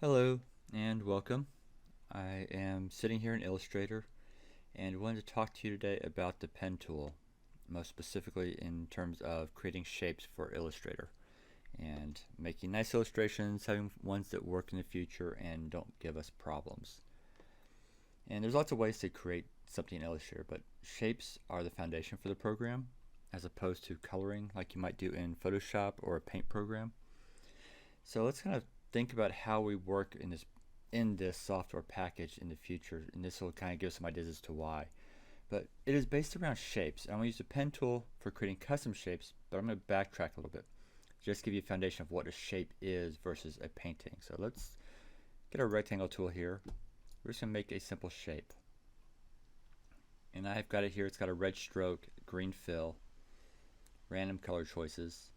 Hello and welcome. I am sitting here in Illustrator and wanted to talk to you today about the pen tool, most specifically in terms of creating shapes for Illustrator and making nice illustrations, having ones that work in the future and don't give us problems. And there's lots of ways to create something in Illustrator, but shapes are the foundation for the program as opposed to coloring like you might do in Photoshop or a paint program. So let's kind of think about how we work in this software package in the future, and this will kind of give some ideas as to why. But it is based around shapes. I'm going to use the pen tool for creating custom shapes, but I'm going to backtrack a little bit, just give you a foundation of what a shape is versus a painting. So let's get our rectangle tool here. We're just going to make a simple shape. And I've got it here. It's got a red stroke, green fill, random color choices.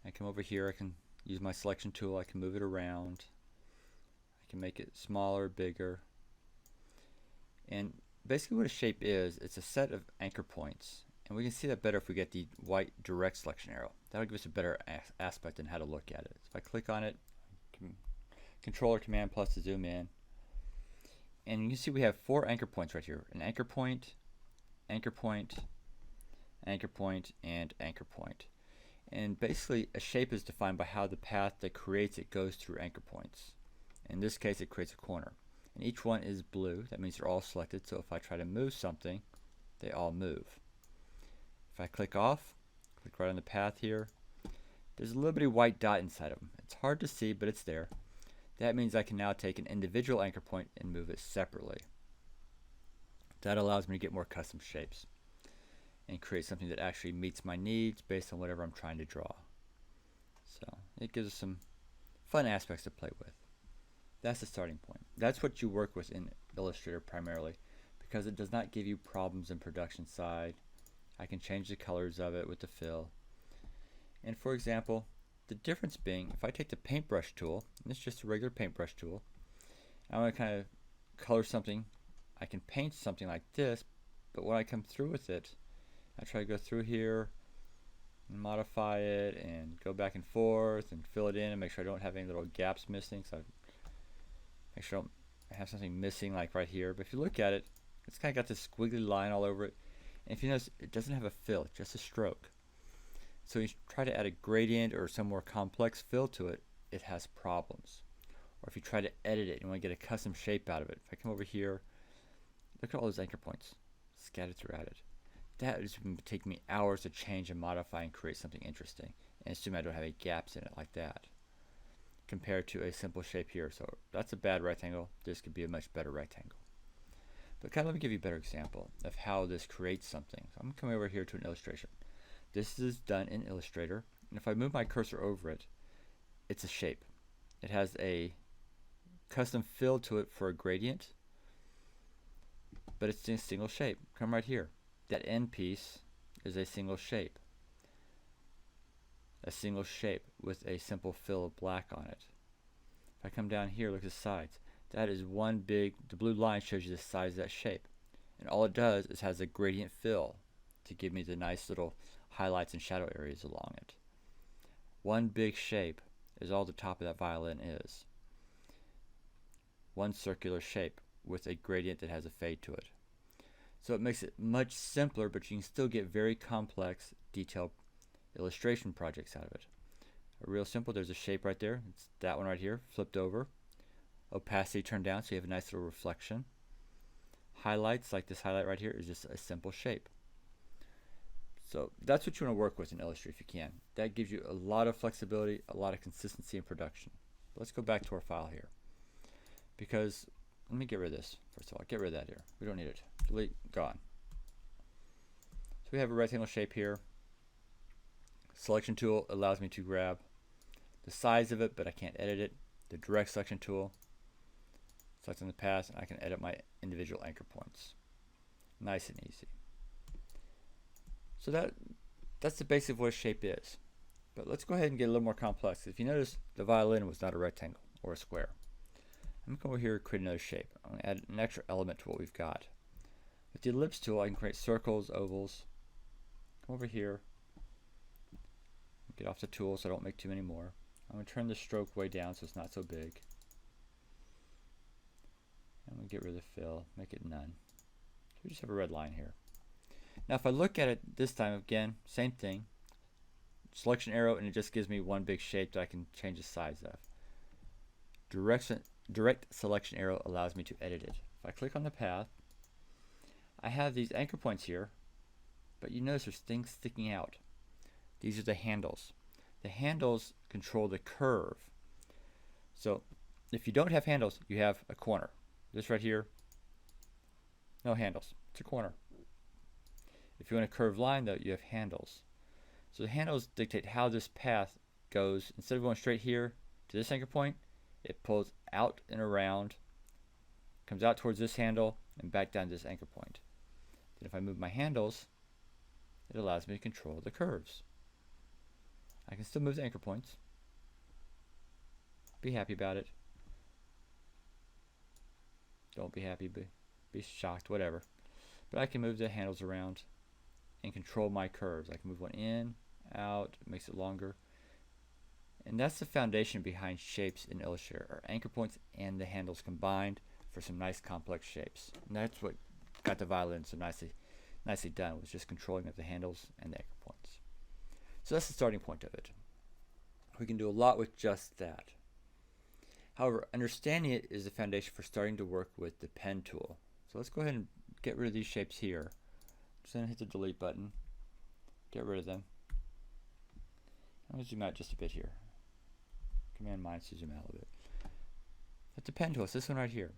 I come over here. I can use my selection tool. I can move it around. I can make it smaller, bigger. And basically what a shape is, it's a set of anchor points. And we can see that better if we get the white direct selection arrow. That'll give us a better aspect on how to look at it. So if I click on it, Control or Command plus to zoom in. And you can see we have 4 anchor points right here. An anchor point, anchor point, anchor point, and anchor point. And basically a shape is defined by how the path that creates it goes through anchor points. In this case it creates a corner. And each one is blue. That means they're all selected. So if I try to move something, they all move. If I click off, click right on the path here, there's a little bitty white dot inside of them. It's hard to see, but it's there. That means I can now take an individual anchor point and move it separately. That allows me to get more custom shapes and create something that actually meets my needs based on whatever I'm trying to draw. So it gives us some fun aspects to play with. That's the starting point. That's what you work with in Illustrator primarily, because it does not give you problems in production side. I can change the colors of it with the fill. And for example, the difference being, if I take the paintbrush tool, and it's just a regular paintbrush tool, I want to kind of color something, I can paint something like this, but when I come through with it, I try to go through here and modify it and go back and forth and fill it in and make sure I don't have any little gaps missing. So I make sure I don't have something missing like right here. But if you look at it, it's kind of got this squiggly line all over it. And if you notice, it doesn't have a fill, it's just a stroke. So you try to add a gradient or some more complex fill to it, it has problems. Or if you try to edit it and you want to get a custom shape out of it, if I come over here, look at all those anchor points scattered throughout it. That is going to take me hours to change and modify and create something interesting. And assume I don't have any gaps in it like that, compared to a simple shape here. So that's a bad rectangle. This could be a much better rectangle. But kind of let me give you a better example of how this creates something. So I'm going to come over here to an illustration. This is done in Illustrator. And if I move my cursor over it, it's a shape. It has a custom fill to it for a gradient, but it's a single shape. Come right here. That end piece is a single shape. A single shape with a simple fill of black on it. If I come down here, look at the sides. That is one big, the blue line shows you the size of that shape. And all it does is has a gradient fill to give me the nice little highlights and shadow areas along it. One big shape is all the top of that violin is. One circular shape with a gradient that has a fade to it. So it makes it much simpler, but you can still get very complex, detailed illustration projects out of it. Real simple, there's a shape right there. It's that one right here, flipped over. Opacity turned down, so you have a nice little reflection. Highlights, like this highlight right here, is just a simple shape. So that's what you want to work with in Illustrator if you can. That gives you a lot of flexibility, a lot of consistency in production. Let's go back to our file here. Because, let me get rid of this. First of all, get rid of that here. We don't need it. Delete, gone. So we have a rectangle shape here. Selection tool allows me to grab the size of it, but I can't edit it. The direct selection tool, select on the path, and I can edit my individual anchor points. Nice and easy. So that's the basic of what a shape is. But let's go ahead and get a little more complex. If you notice, the violin was not a rectangle or a square. I'm going to go over here and create another shape. I'm going to add an extra element to what we've got. With the ellipse tool, I can create circles, ovals. Come over here. Get off the tool so I don't make too many more. I'm going to turn the stroke way down so it's not so big. I'm going to get rid of the fill, make it none. So we just have a red line here. Now if I look at it this time, again, same thing. Selection arrow, and it just gives me one big shape that I can change the size of. Direct selection arrow allows me to edit it. If I click on the path, I have these anchor points here, but you notice there's things sticking out. These are the handles. The handles control the curve. So if you don't have handles, you have a corner. This right here, no handles. It's a corner. If you want a curved line, though, you have handles. So the handles dictate how this path goes. Instead of going straight here to this anchor point, it pulls out and around, comes out towards this handle, and back down to this anchor point. Then if I move my handles, it allows me to control the curves. I can still move the anchor points. Be happy about it. Don't be happy, be shocked, whatever. But I can move the handles around and control my curves. I can move one in, out, it makes it longer. And that's the foundation behind shapes in Illustrator, are anchor points and the handles combined for some nice complex shapes. And that's what got the violin so nicely done, was just controlling of the handles and the anchor points. So that's the starting point of it. We can do a lot with just that. However, understanding it is the foundation for starting to work with the pen tool. So let's go ahead and get rid of these shapes here. Just going to hit the delete button, get rid of them. I'm going to zoom out just a bit here. Command minus to zoom out a little bit. That's the pen tool. It's this one right here.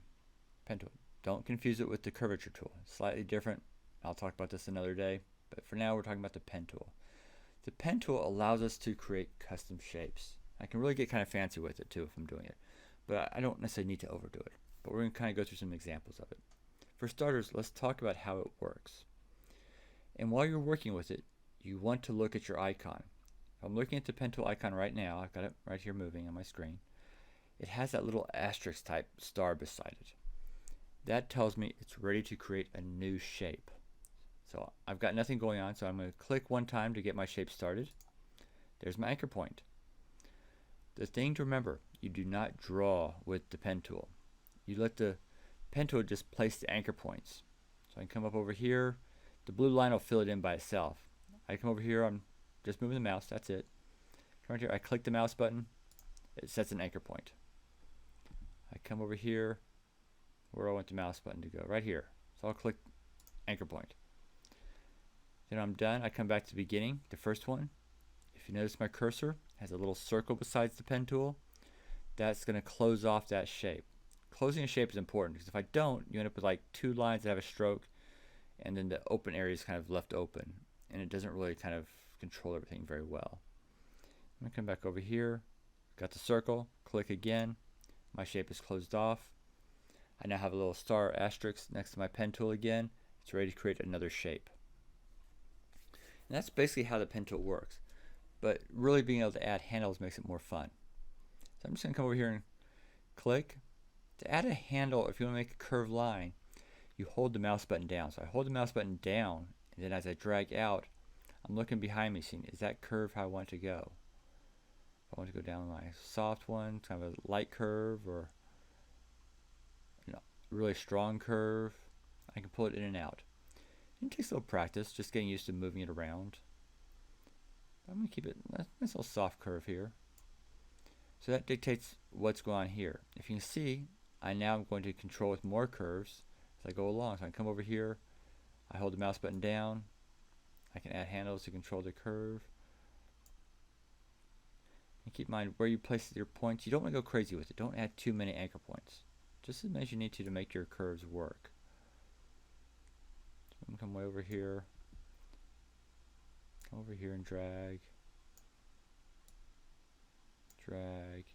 Pen tool. Don't confuse it with the curvature tool. It's slightly different. I'll talk about this another day. But for now, we're talking about the pen tool. The pen tool allows us to create custom shapes. I can really get kind of fancy with it too if I'm doing it. But I don't necessarily need to overdo it. But we're going to kind of go through some examples of it. For starters, let's talk about how it works. And while you're working with it, you want to look at your icon. If I'm looking at the pen tool icon right now, I've got it right here moving on my screen. It has that little asterisk type star beside it. That tells me it's ready to create a new shape. So I've got nothing going on, so I'm going to click one time to get my shape started. There's my anchor point. The thing to remember, you do not draw with the pen tool. You let the pen tool just place the anchor points. So I can come up over here. The blue line will fill it in by itself. I come over here, I'm just moving the mouse, that's it. Right here, I click the mouse button, it sets an anchor point. I come over here, where I want the mouse button to go, right here. So I'll click anchor point. Then I'm done, I come back to the beginning, the first one. If you notice my cursor has a little circle besides the pen tool, that's going to close off that shape. Closing a shape is important because if I don't, you end up with like two lines that have a stroke and then the open area is kind of left open and it doesn't really kind of control everything very well. I'm going to come back over here, got the circle, click again, my shape is closed off. I now have a little star asterisk next to my pen tool again. It's ready to create another shape. And that's basically how the pen tool works. But really being able to add handles makes it more fun. So I'm just going to come over here and click. To add a handle, if you want to make a curved line, you hold the mouse button down. So I hold the mouse button down, and then as I drag out, I'm looking behind me, seeing is that curve how I want it to go. If I want to go down my soft one, kind of a light curve, or really strong curve, I can pull it in and out. It takes a little practice, just getting used to moving it around. I'm going to keep it a nice little soft curve here. So that dictates what's going on here. If you can see, I now am going to control with more curves as I go along. So I can come over here, I hold the mouse button down, I can add handles to control the curve. And keep in mind where you place your points, you don't want to go crazy with it. Don't add too many anchor points. Just as many as you need to make your curves work. So I'm going to come way over here. Come over here and drag. Drag.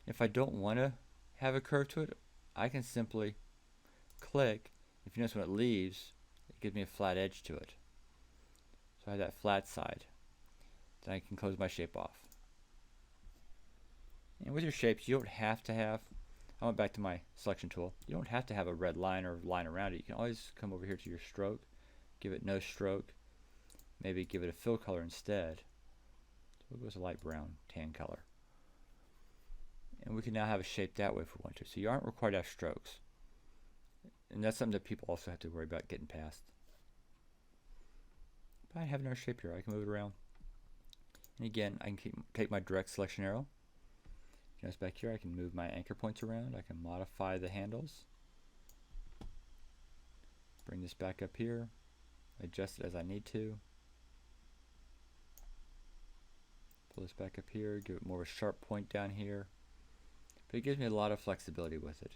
If I don't want to have a curve to it, I can simply click. If you notice when it leaves, it gives me a flat edge to it. So I have that flat side. Then I can close my shape off. And with your shapes, you don't have to have, I went back to my selection tool, you don't have to have a red line or line around it. You can always come over here to your stroke, give it no stroke, maybe give it a fill color instead. So we'll go with a light brown tan color. And we can now have a shape that way if we want to. So you aren't required to have strokes. And that's something that people also have to worry about getting past. But I have another shape here. I can move it around. And again, I can take my direct selection arrow. Notice back here I can move my anchor points around. I can modify the handles. Bring this back up here. Adjust it as I need to. Pull this back up here. Give it more of a sharp point down here. But it gives me a lot of flexibility with it.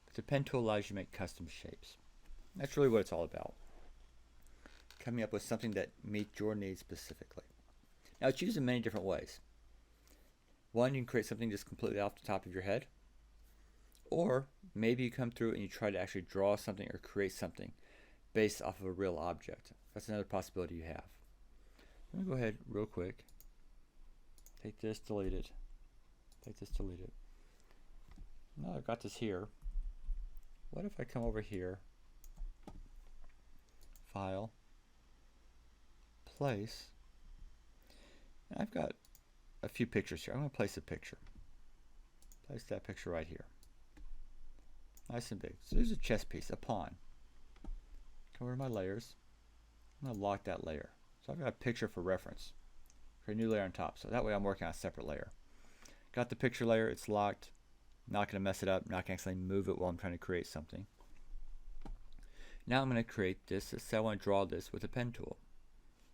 But the pen tool allows you to make custom shapes. That's really what it's all about. Coming up with something that meets your needs specifically. Now it's used in many different ways. One, you can create something just completely off the top of your head. Or maybe you come through and you try to actually draw something or create something based off of a real object. That's another possibility you have. Let me go ahead real quick. Take this, delete it. Take this, delete it. Now I've got this here. What if I come over here, File, Place, and I've got a few pictures here. I'm going to place a picture. Place that picture right here. Nice and big. So there's a chess piece, a pawn. Come over to my layers. I'm going to lock that layer. So I've got a picture for reference. Create a new layer on top. So that way I'm working on a separate layer. Got the picture layer. It's locked. Not going to mess it up. Not going to accidentally move it while I'm trying to create something. Now I'm going to create this. Let's say I want to draw this with a pen tool.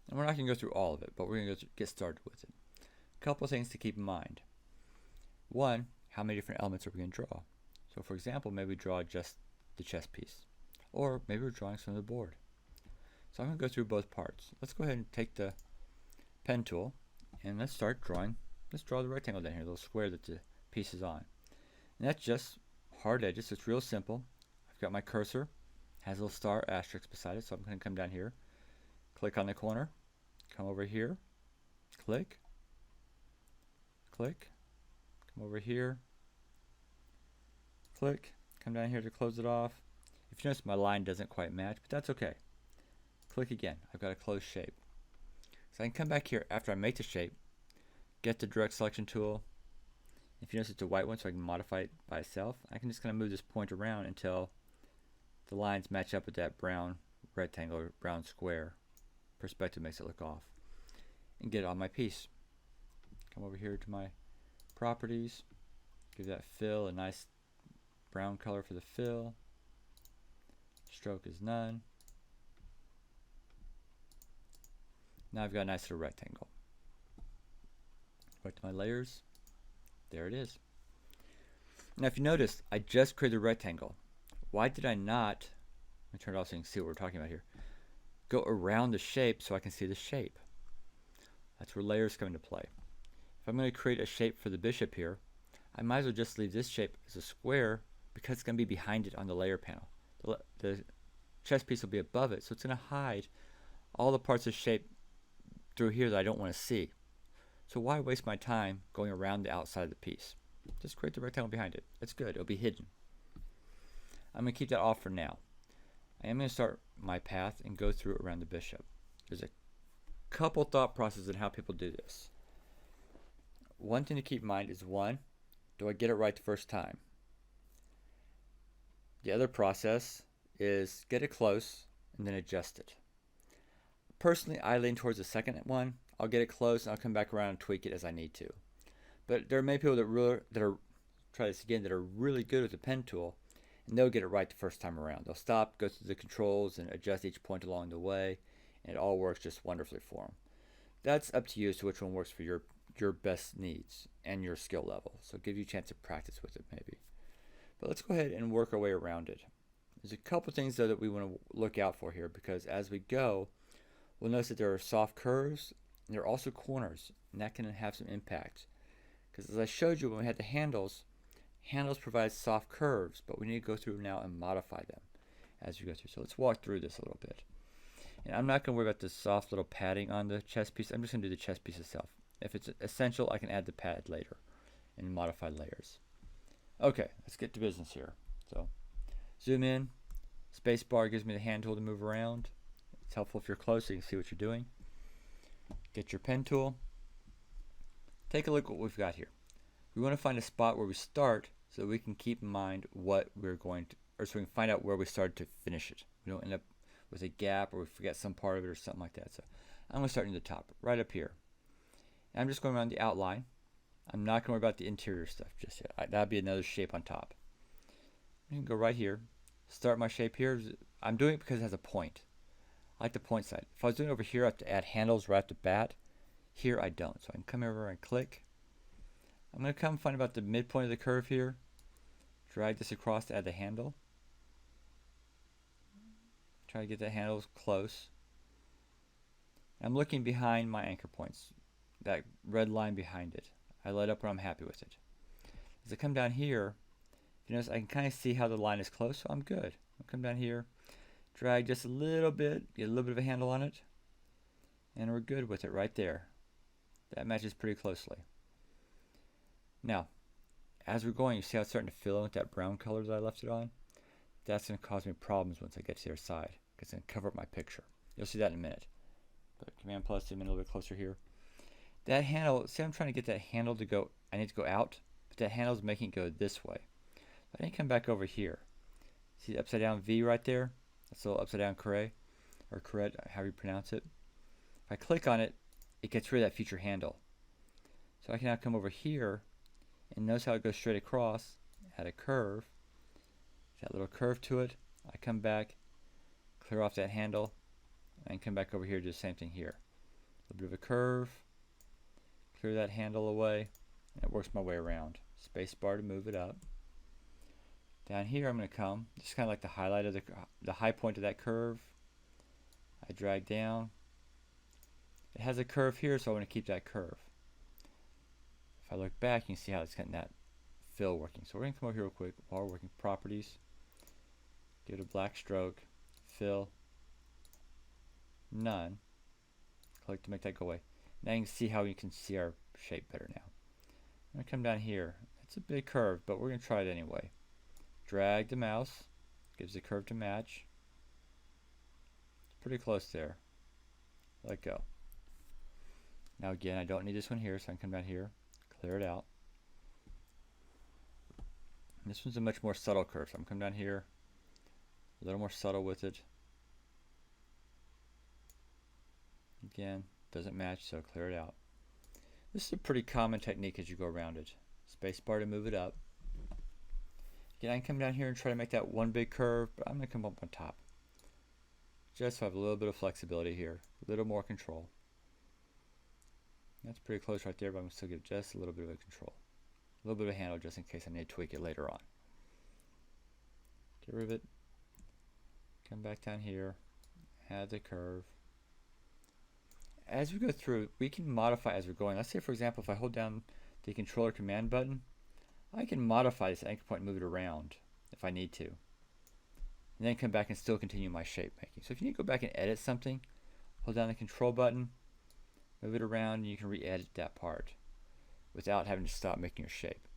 And we're not going to go through all of it, but we're going to get started with it. A couple of things to keep in mind. One, how many different elements are we going to draw? So for example, maybe we draw just the chess piece. Or maybe we're drawing some of the board. So I'm going to go through both parts. Let's go ahead and take the pen tool and let's start drawing. Let's draw the rectangle down here, the little square that the piece is on. And that's just hard edges, so it's real simple. I've got my cursor, has a little star asterisk beside it, so I'm going to come down here, click on the corner, come over here, click, click, come over here, click, come down here to close it off. If you notice my line doesn't quite match, but that's okay. Click again. I've got a closed shape. So I can come back here after I make the shape, get the direct selection tool. If you notice it's a white one, so I can modify it by itself. I can just kind of move this point around until the lines match up with that brown rectangle or brown square. Perspective makes it look off. And get it on my piece. Come over here to my properties. Give that fill a nice brown color for the fill. Stroke is none. Now I've got a nice little rectangle. Back to my layers. There it is. Now if you notice, I just created a rectangle. Why did I not, let me turn it off so you can see what we're talking about here, go around the shape so I can see the shape? That's where layers come into play. If I'm going to create a shape for the bishop here, I might as well just leave this shape as a square because it's going to be behind it on the layer panel. The chess piece will be above it, so it's going to hide all the parts of shape through here that I don't want to see. So why waste my time going around the outside of the piece? Just create the rectangle behind it. It's good. It'll be hidden. I'm going to keep that off for now. I am going to start my path and go through around the bishop. There's a couple thought processes on how people do this. One thing to keep in mind is, one, do I get it right the first time? The other process is get it close and then adjust it. Personally, I lean towards the second one. I'll get it close and I'll come back around and tweak it as I need to. But there are many people that are try this again that are really good with the pen tool, and they'll get it right the first time around. They'll stop, go through the controls, and adjust each point along the way, and it all works just wonderfully for them. That's up to you as to which one works for your best needs and your skill level. So give you a chance to practice with it maybe. But let's go ahead and work our way around it. There's a couple things though that we want to look out for here, because as we go, we'll notice that there are soft curves and there are also corners, and that can have some impact. Because as I showed you when we had the handles provide soft curves, but we need to go through now and modify them as we go through. So let's walk through this a little bit. And I'm not going to worry about this soft little padding on the chess piece. I'm just going to do the chess piece itself. If it's essential, I can add the pad later and modify layers. Okay, let's get to business here. So zoom in. Space bar gives me the hand tool to move around. It's helpful if you're close so you can see what you're doing. Get your pen tool. Take a look at what we've got here. We want to find a spot where we start so that we can keep in mind what we're going to, or so we can find out where we started to finish it. We don't end up with a gap or we forget some part of it or something like that. So I'm going to start near the top, right up here. And I'm just going around the outline. I'm not going to worry about the interior stuff just yet. That'd be another shape on top. I can go right here, start my shape here. I'm doing it because it has a point. I like the point side. If I was doing it over here, I have to add handles right off the bat. Here I don't. So I can come over and click. I'm going to come find about the midpoint of the curve here. Drag this across to add the handle. Try to get the handles close. I'm looking behind my anchor points. That red line behind it. I light up when I'm happy with it. As I come down here, if you notice, I can kind of see how the line is close, so I'm good. I'll come down here, drag just a little bit, get a little bit of a handle on it, and we're good with it right there. That matches pretty closely. Now, as we're going, you see how it's starting to fill in with that brown color that I left it on? That's going to cause me problems once I get to the other side, because it's going to cover up my picture. You'll see that in a minute. But Command plus, zoom in a little bit closer here. That handle, see, I'm trying to get that handle to go, I need to go out, but that handle is making it go this way. I need to come back over here. See the upside down V right there? That's a little upside down carré, or carré, however you pronounce it. If I click on it, it gets rid of that future handle. So I can now come over here, and notice how it goes straight across, add a curve, that little curve to it. I come back, clear off that handle, and come back over here, do the same thing here. A little bit of a curve, clear that handle away, and it works my way around. Space bar to move it up. Down here I'm going to come, just kind of like the highlight of the high point of that curve. I drag down. It has a curve here, so I want to keep that curve. If I look back, you can see how it's getting that fill working. So we're going to come over here real quick while we're working properties. Give it a black stroke, fill, none. Click to make that go away. Now you can see how you can see our shape better now. I'm going to come down here. It's a big curve, but we're going to try it anyway. Drag the mouse, gives the curve to match. It's pretty close there. Let go. Now again, I don't need this one here, so I can come down here, clear it out. And this one's a much more subtle curve, so I'm coming down here, a little more subtle with it. Again, doesn't match, so clear it out. This is a pretty common technique as you go around it. Spacebar to move it up. Again, I can come down here and try to make that one big curve, but I'm going to come up on top. Just so I have a little bit of flexibility here, a little more control. That's pretty close right there, but I'm going to still give just a little bit of a control. A little bit of a handle just in case I need to tweak it later on. Get rid of it. Come back down here, add the curve. As we go through, we can modify as we're going. Let's say, for example, if I hold down the controller command button, I can modify this anchor point and move it around if I need to. And then come back and still continue my shape making. So if you need to go back and edit something, hold down the control button, move it around, and you can re-edit that part without having to stop making your shape.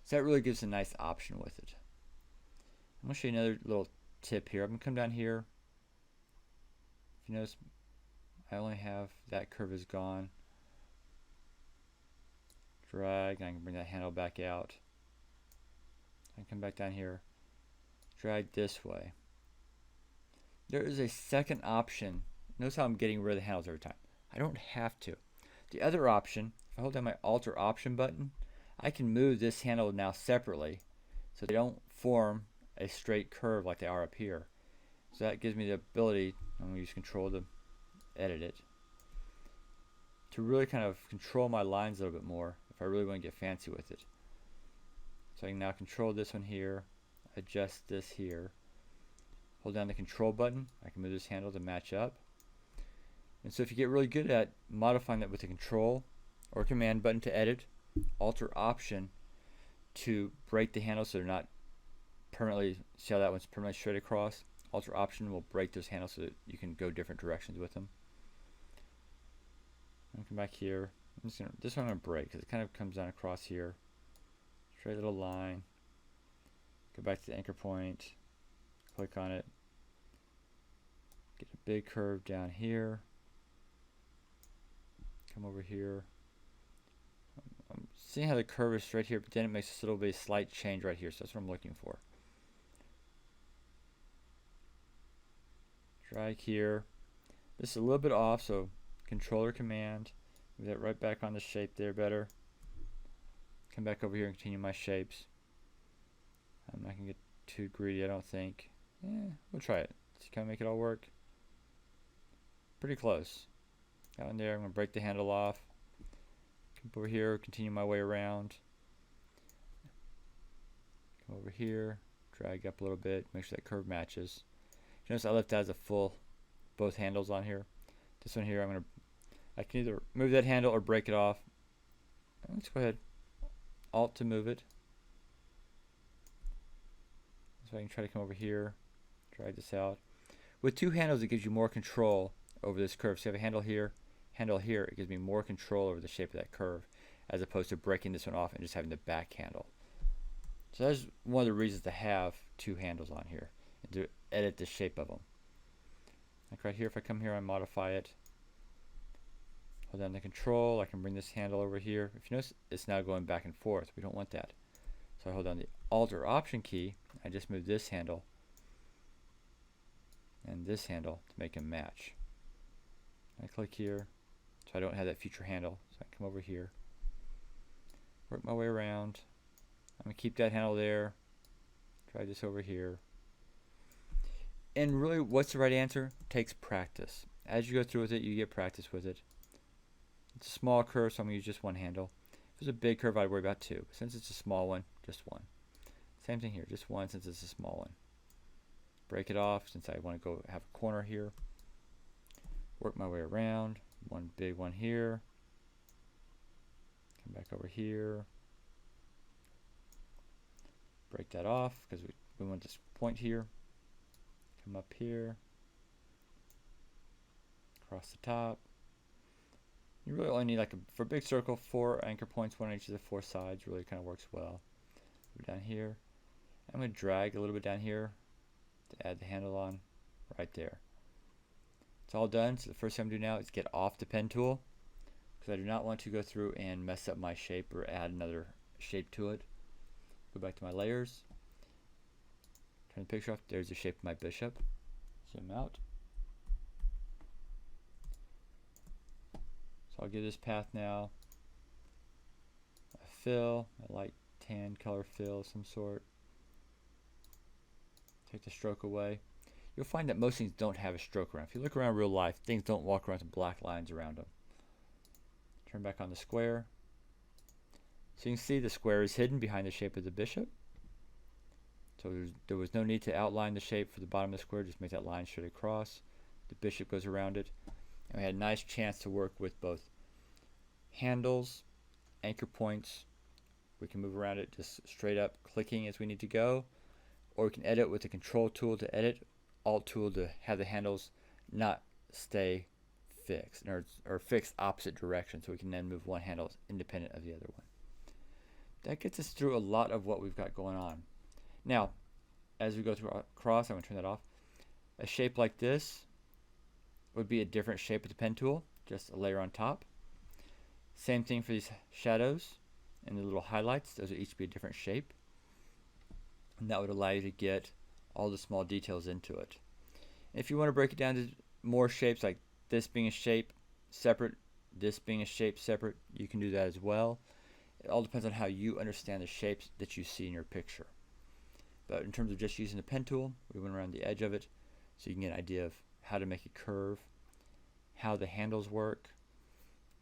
So that really gives a nice option with it. I'm going to show you another little tip here. I'm going to come down here. If you notice, I only have that curve is gone. Drag, and I can bring that handle back out. I can come back down here, drag this way. There is a second option. Notice how I'm getting rid of the handles every time. I don't have to. The other option, if I hold down my Alt or Option button, I can move this handle now separately so they don't form a straight curve like they are up here. So that gives me the ability, I'm going to use Control to edit it, to really kind of control my lines a little bit more if I really want to get fancy with it. So I can now control this one here, adjust this here, hold down the Control button, I can move this handle to match up. And so if you get really good at modifying that with the Control or Command button to edit, Alt or Option to break the handles so they're not permanently, see how that one's permanently straight across? Alt or Option will break those handles so that you can go different directions with them. I'll come back here. This one I'm going to break because it kind of comes down across here. Straight little line. Go back to the anchor point. Click on it. Get a big curve down here. Come over here. I'm seeing how the curve is straight here, but then it makes a little bit of slight change right here, so that's what I'm looking for. drag here. This is a little bit off, so Control or Command, move that right back on the shape there better. Come back over here and continue my shapes. I'm not going to get too greedy, I don't think. We'll try it. See, can I make it all work? Pretty close. Got in there, I'm going to break the handle off. Come over here, continue my way around. Come over here, drag up a little bit, make sure that curve matches. Notice I left that as a full, both handles on here. This one here, I can either move that handle or break it off. Let's go ahead, Alt to move it. So I can try to come over here, drag this out. With two handles, it gives you more control over this curve. So you have a handle here, it gives me more control over the shape of that curve, as opposed to breaking this one off and just having the back handle. So that's one of the reasons to have two handles on here, and to edit the shape of them. Like right here, if I come here and modify it, hold down the Control, I can bring this handle over here. If you notice, it's now going back and forth. We don't want that. So I hold down the Alt or Option key, I just move this handle and this handle to make them match. I click here, so I don't have that future handle. So I come over here, work my way around. I'm going to keep that handle there, try this over here. And really, what's the right answer? It takes practice. As you go through with it, you get practice with it. It's a small curve, so I'm going to use just one handle. If it was a big curve, I'd worry about two. But since it's a small one, just one. Same thing here, just one since it's a small one. Break it off since I want to go have a corner here. Work my way around. One big one here. Come back over here. Break that off because we want this point here. Come up here. Across the top. You really only need, for a big circle, 4 anchor points, one on each of the 4 sides. Really kind of works well. Move down here. I'm going to drag a little bit down here to add the handle on right there. It's all done. So the first thing I'm going to do now is get off the pen tool, because I do not want to go through and mess up my shape or add another shape to it. Go back to my layers. Turn the picture off. There's the shape of my bishop. Zoom out. So I'll give this path now a fill, a light tan color fill of some sort. Take the stroke away. You'll find that most things don't have a stroke around. If you look around real life, things don't walk around with black lines around them. Turn back on the square. So you can see the square is hidden behind the shape of the bishop. So there was no need to outline the shape for the bottom of the square, just make that line straight across. The bishop goes around it. And we had a nice chance to work with both handles, anchor points. We can move around it just straight up clicking as we need to go. Or we can edit with the Control tool to edit, Alt tool to have the handles not stay fixed, or fixed opposite direction, so we can then move one handle independent of the other one. That gets us through a lot of what we've got going on. Now, as we go through across, I'm going to turn that off. A shape like this would be a different shape with the pen tool, just a layer on top. Same thing for these shadows and the little highlights. Those would each be a different shape. And that would allow you to get all the small details into it. And if you want to break it down to more shapes, like this being a shape separate, this being a shape separate, you can do that as well. It all depends on how you understand the shapes that you see in your picture. But in terms of just using the pen tool, we went around the edge of it so you can get an idea of how to make a curve, how the handles work,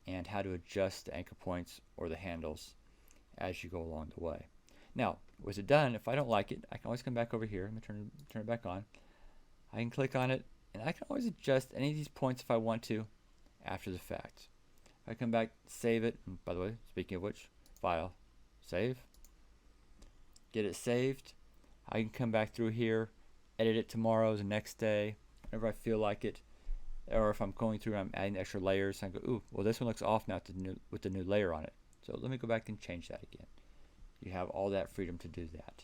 and how to adjust the anchor points or the handles as you go along the way. Now, with it done, if I don't like it, I can always come back over here. I'm going to turn it back on. I can click on it, and I can always adjust any of these points if I want to after the fact. If I come back, save it, and by the way, speaking of which, File, Save. Get it saved. I can come back through here, edit it tomorrow, the next day, whenever I feel like it. Or if I'm going through and I'm adding extra layers, I go, ooh, well this one looks off now with the new layer on it. So let me go back and change that again. You have all that freedom to do that.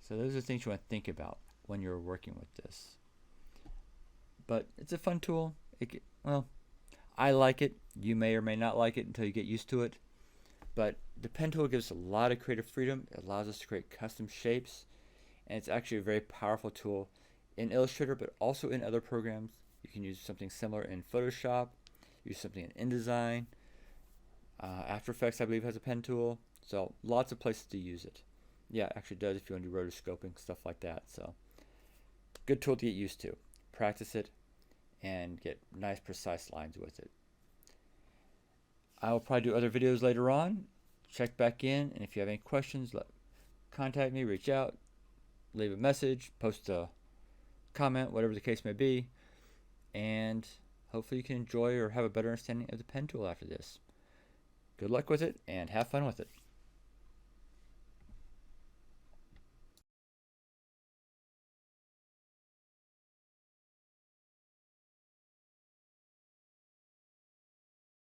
So those are things you want to think about when you're working with this. But it's a fun tool. Well, I like it. You may or may not like it until you get used to it. But the pen tool gives us a lot of creative freedom. It allows us to create custom shapes. And it's actually a very powerful tool in Illustrator, but also in other programs. You can use something similar in Photoshop, use something in InDesign. After Effects, I believe, has a pen tool. So lots of places to use it. Yeah, it actually does if you want to do rotoscoping, stuff like that. So good tool to get used to. Practice it and get nice, precise lines with it. I will probably do other videos later on. Check back in, and if you have any questions, contact me, reach out, leave a message, post a comment, whatever the case may be, and hopefully you can enjoy or have a better understanding of the pen tool after this. Good luck with it, and have fun with it.